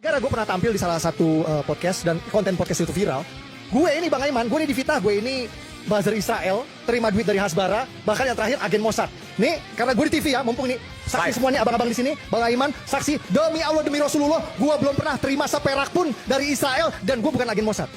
Karena gue pernah tampil di salah satu podcast dan konten podcast itu viral. Gue ini Bang Aiman, gue ini difitnah, gue ini buzzer Israel, terima duit dari Hasbara, bahkan yang terakhir agen Mossad. Nih, karena gue di TV ya, mumpung nih saksi semua nih abang-abang di sini, Bang Aiman, saksi demi Allah demi Rasulullah, gue belum pernah terima seperak pun dari Israel dan gue bukan agen Mossad.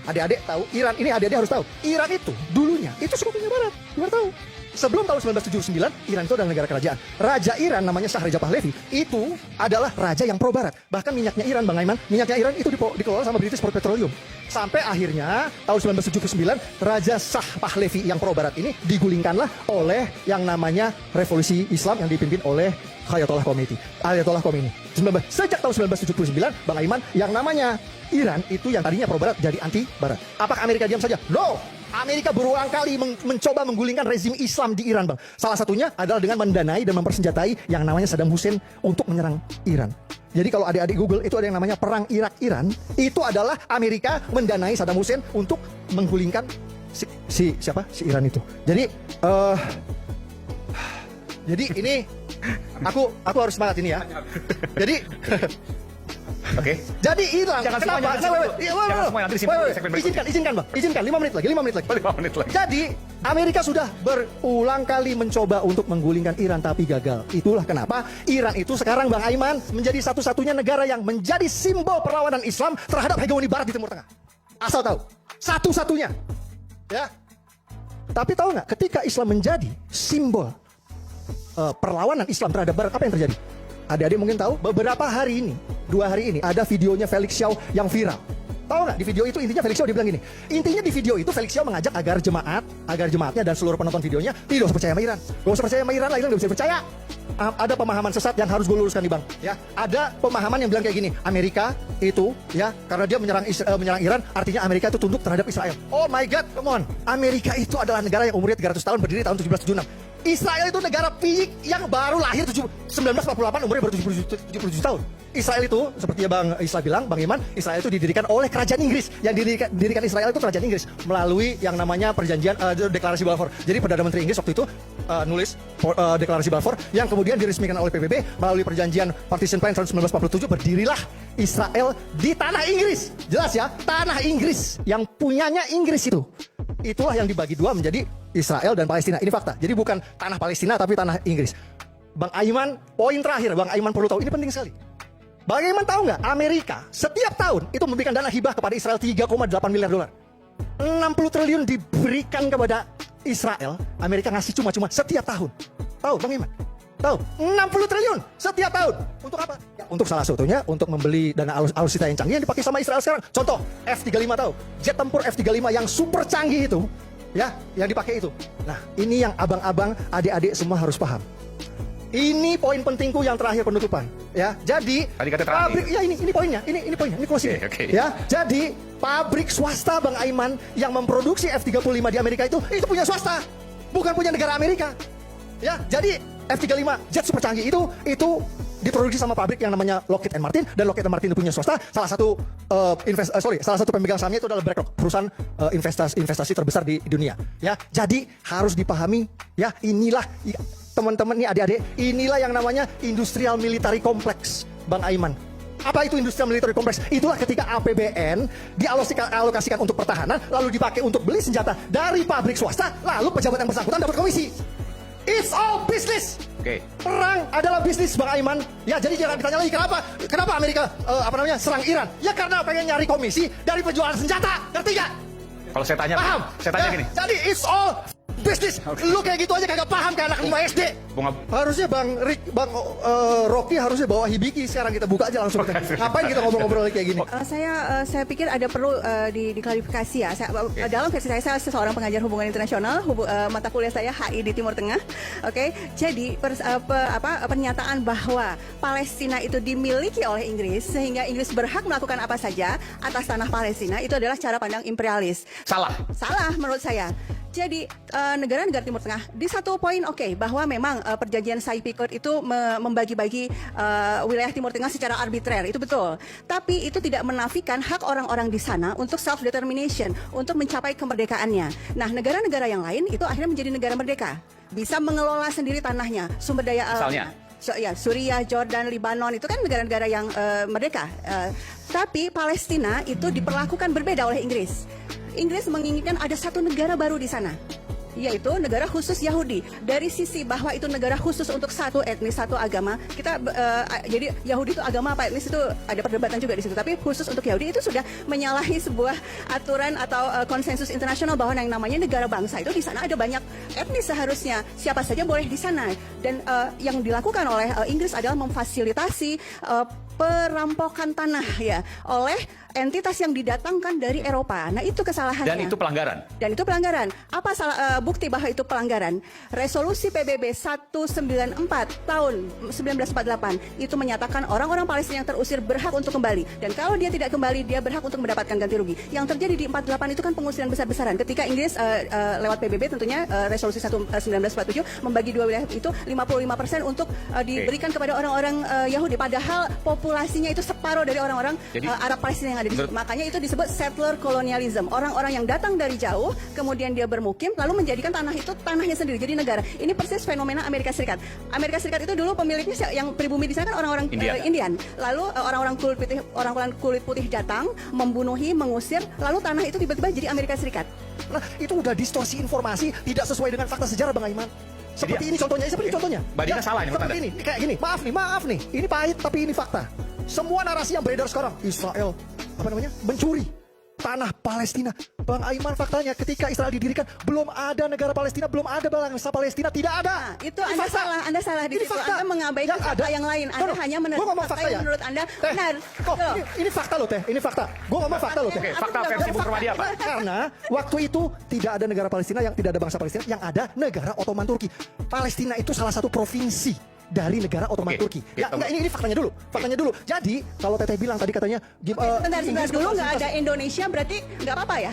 Adik-adik tahu, Iran ini adik-adik harus tahu, Iran itu dulunya itu sekutunya Barat, biar tahu. Sebelum tahun 1979, Iran itu adalah negara kerajaan. Raja Iran namanya Shah Reza Pahlavi, itu adalah raja yang pro barat. Bahkan minyaknya Iran, Bang Aiman, minyaknya Iran itu dikelola sama British Petroleum. Sampai akhirnya tahun 1979, Raja Shah Pahlavi yang pro barat ini digulingkanlah oleh yang namanya revolusi Islam yang dipimpin oleh Ayatollah Khomeini. Sejak tahun 1979, Bang Aiman, yang namanya Iran itu yang tadinya pro barat jadi anti barat. Apakah Amerika diam saja? No! Amerika berulang kali mencoba menggulingkan rezim Islam di Iran, Bang. Salah satunya adalah dengan mendanai dan mempersenjatai yang namanya Saddam Hussein untuk menyerang Iran. Jadi kalau adik-adik Google itu ada yang namanya perang Irak-Iran, itu adalah Amerika mendanai Saddam Hussein untuk menggulingkan si Iran itu. Jadi ini aku harus semangat ini ya. Jadi Oke. Jadi Iran Jangan kenapa? Izinkan Bang. Izinkan 5 menit lagi. 5 menit lagi. Jadi Amerika sudah berulang kali mencoba untuk menggulingkan Iran tapi gagal. Itulah kenapa Iran itu sekarang Bang Aiman menjadi satu-satunya negara yang menjadi simbol perlawanan Islam terhadap hegemoni Barat di Timur Tengah. Asal tahu, satu-satunya. Ya. Tapi tahu nggak? Ketika Islam menjadi simbol perlawanan Islam terhadap Barat, apa yang terjadi? Adik-adik mungkin tahu, beberapa hari ini, 2 hari ini, ada videonya Felix Xiao yang viral. Tahu nggak, di video itu intinya Felix Xiao dia bilang gini. Intinya di video itu Felix Xiao mengajak agar jemaatnya dan seluruh penonton videonya tidak usah percaya sama Iran. Gak usah percaya sama Iran lah, Iran gak bisa percaya. Ada pemahaman sesat yang harus gue luruskan nih Bang. Ya, ada pemahaman yang bilang kayak gini. Amerika itu, ya, karena dia menyerang Iran, artinya Amerika itu tunduk terhadap Israel. Oh my God, come on. Amerika itu adalah negara yang umurnya 300 tahun, berdiri tahun 1776. Israel itu negara piyik yang baru lahir 1948, umurnya baru 77 tahun. Israel itu, seperti Bang Isla bilang, Bang Iman, Israel itu didirikan oleh kerajaan Inggris. Yang didirikan Israel itu kerajaan Inggris melalui yang namanya perjanjian deklarasi Balfour. Jadi Perdana Menteri Inggris waktu itu nulis deklarasi Balfour yang kemudian diresmikan oleh PBB melalui perjanjian Partition Plan tahun 1947, berdirilah Israel di tanah Inggris. Jelas ya, tanah Inggris yang punyanya Inggris itu. Itulah yang dibagi dua menjadi Israel dan Palestina. Ini fakta. Jadi bukan tanah Palestina tapi tanah Inggris. Bang Aiman, poin terakhir Bang Aiman perlu tahu, ini penting sekali. Bang Aiman tahu nggak, Amerika setiap tahun itu memberikan dana hibah kepada Israel 3,8 miliar dolar. 60 triliun diberikan kepada Israel, Amerika ngasih cuma-cuma setiap tahun. Tahu Bang Aiman? Tahu? 60 triliun setiap tahun. Untuk apa? Ya, untuk salah satunya untuk membeli dana alutsista yang canggih yang dipakai sama Israel sekarang. Contoh, F-35 tahu? Jet tempur F-35 yang super canggih itu, ya, yang dipakai itu. Nah, ini yang abang-abang, adik-adik semua harus paham. Ini poin pentingku yang terakhir penutupan, ya. Jadi pabrik, ya ini poinnya, ini poinnya, ini closing. Okay. Ya. Jadi pabrik swasta Bang Aiman yang memproduksi F-35 di Amerika itu punya swasta, bukan punya negara Amerika. Ya, jadi F-35 jet super canggih itu diproduksi sama pabrik yang namanya Lockheed Martin, dan Lockheed Martin itu punya swasta. Salah satu pemegang sahamnya itu adalah BlackRock, perusahaan investasi terbesar di dunia. Ya, jadi harus dipahami. Ya, inilah teman-teman nih adik-adik, inilah yang namanya industrial military complex, Bang Aiman. Apa itu industrial military complex? Itulah ketika APBN dialokasikan untuk pertahanan, lalu dipakai untuk beli senjata dari pabrik swasta, lalu pejabat yang bersangkutan dapat komisi. It's all business. Oke. Perang adalah bisnis Bang Aiman. Ya, jadi jangan ditanya lagi kenapa Amerika serang Iran? Ya karena pengen nyari komisi dari penjualan senjata. Ngerti gak? Kalau saya tanya, paham? gini. Jadi it's all bisnis. Okay. Lu kayak gitu aja kagak paham kayak anak 5 SD. Harusnya Bang Rocky harusnya bawa hibiki, sekarang kita buka aja langsung. Ngapain kita ngobrol-ngobrol kayak gini? Saya pikir ada perlu diklarifikasi ya. Dalam versi saya seorang pengajar hubungan internasional, mata kuliah saya HI di Timur Tengah. Oke. Jadi pernyataan bahwa Palestina itu dimiliki oleh Inggris sehingga Inggris berhak melakukan apa saja atas tanah Palestina, itu adalah cara pandang imperialis. Salah Menurut saya. Jadi negara-negara Timur Tengah di satu poin bahwa memang perjanjian Sykes-Picot itu membagi-bagi wilayah Timur Tengah secara arbitrer, itu betul. Tapi itu tidak menafikan hak orang-orang di sana untuk self determination, untuk mencapai kemerdekaannya. Nah, negara-negara yang lain itu akhirnya menjadi negara merdeka, bisa mengelola sendiri tanahnya, sumber daya alamnya. Suriah, Jordan, Lebanon itu kan negara-negara yang merdeka. Tapi Palestina itu diperlakukan berbeda oleh Inggris. Inggris menginginkan ada satu negara baru di sana, yaitu negara khusus Yahudi. Dari sisi bahwa itu negara khusus untuk satu etnis, satu agama, kita jadi Yahudi itu agama apa etnis itu ada perdebatan juga di situ. Tapi khusus untuk Yahudi itu sudah menyalahi sebuah aturan atau konsensus internasional bahwa yang namanya negara bangsa itu di sana ada banyak etnis seharusnya. Siapa saja boleh di sana. Dan yang dilakukan oleh Inggris adalah memfasilitasi perampokan tanah ya oleh entitas yang didatangkan dari Eropa. Nah, itu kesalahannya. Dan itu pelanggaran. Dan itu pelanggaran. Apa bukti bahwa itu pelanggaran? Resolusi PBB 194 tahun 1948 itu menyatakan orang-orang Palestina yang terusir berhak untuk kembali. Dan kalau dia tidak kembali, dia berhak untuk mendapatkan ganti rugi. Yang terjadi di 48 itu kan pengusiran besar-besaran. Ketika Inggris lewat PBB tentunya resolusi 1947 membagi dua wilayah itu 55% untuk diberikan kepada orang-orang Yahudi. Padahal populasinya itu separuh dari orang-orang Arab Palestina yang ada di situ. Makanya itu disebut settler colonialism. Orang-orang yang datang dari jauh, kemudian dia bermukim, lalu menjadikan tanah itu tanahnya sendiri, jadi negara. Ini persis fenomena Amerika Serikat. Amerika Serikat itu dulu pemiliknya yang pribumi di sana kan orang-orang Indian. Lalu orang-orang kulit putih datang, membunuhi, mengusir, lalu tanah itu tiba-tiba jadi Amerika Serikat. Nah, itu udah distorsi informasi, tidak sesuai dengan fakta sejarah, Bang Aiman. Seperti ini contohnya, Mbak Dina salah ini, seperti ini, kayak gini. Maaf nih. Ini pahit tapi ini fakta. Semua narasi yang beredar sekarang, Israel mencuri tanah Palestina. Bang Aiman, faktanya ketika Israel didirikan belum ada negara Palestina, belum ada bangsa Palestina, tidak ada. Nah, itu Anda salah di situ. Anda mengabaikan fakta yang lain. Anda hanya menerima fakta yang menurut Anda benar. Ini fakta loh, Teh. Ini fakta. Gue ngomong fakta loh, Teh. Oke, fakta versi Bung Permadi apa? Karena waktu itu tidak ada negara Palestina, yang tidak ada bangsa Palestina, yang ada negara Ottoman Turki. Palestina itu salah satu provinsi dari negara Ottoman Turki. Ya, enggak, ini faktanya dulu. Faktanya dulu. Jadi, kalau Teteh bilang tadi katanya Sebentar dulu nggak ada Indonesia, berarti nggak apa-apa ya?